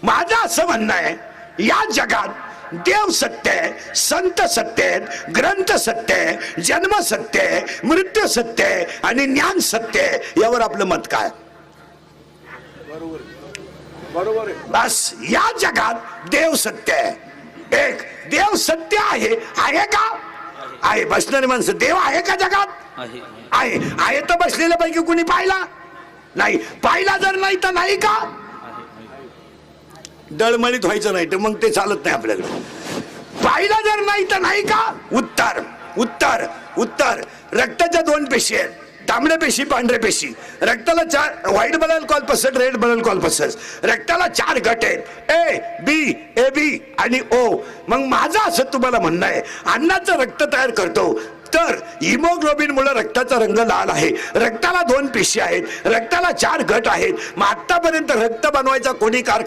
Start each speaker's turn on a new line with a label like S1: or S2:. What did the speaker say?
S1: माझं असं म्हणणं आहे, या जगात देव सत्य आहे, संत सत्य आहेत, ग्रंथ सत्य आहे, जन्म सत्य आहे, मृत्यू सत्य आहे आणि ज्ञान सत्य आहे. यावर आपलं मत काय?
S2: बरोबर आहे.
S1: बस या जगात देव सत्य आहे. एक देव सत्य आहे. आहे का? आहे. बसणारी माणसं देव आहे का जगात? आहे. आहे तर बसलेल्या पैकी कुणी पाहिला नाही. पाहिला जर नाही तर नाही का? दळमळीत व्हायचं नाही तर मग ते चालत नाही आपल्याकडे. पाहिला जर नाही तर नाही का? उत्तर उत्तर उत्तर. रक्ताच्या दोन पेशी आहेत, तांबड्या पेशी, पांढऱ्या पेशी. रक्ताला चार, व्हाईट ब्लड कॉर्पस्कस, रेड ब्लड कॉर्पस्कस. रक्ताला चार गट आहेत, ए बी, ए बी आणि ओ. मग माझं असं तुम्हाला म्हणणं आहे, अन्नाचं रक्त तयार करतो तर हिमोग्लोबिन मुळे रक्ताचा रंग लाल आहे. रक्ताला दोन पेशी आहेत, रक्ताला चार गट आहेत. मग आतापर्यंत रक्त बनवायचा कोणी कारखाना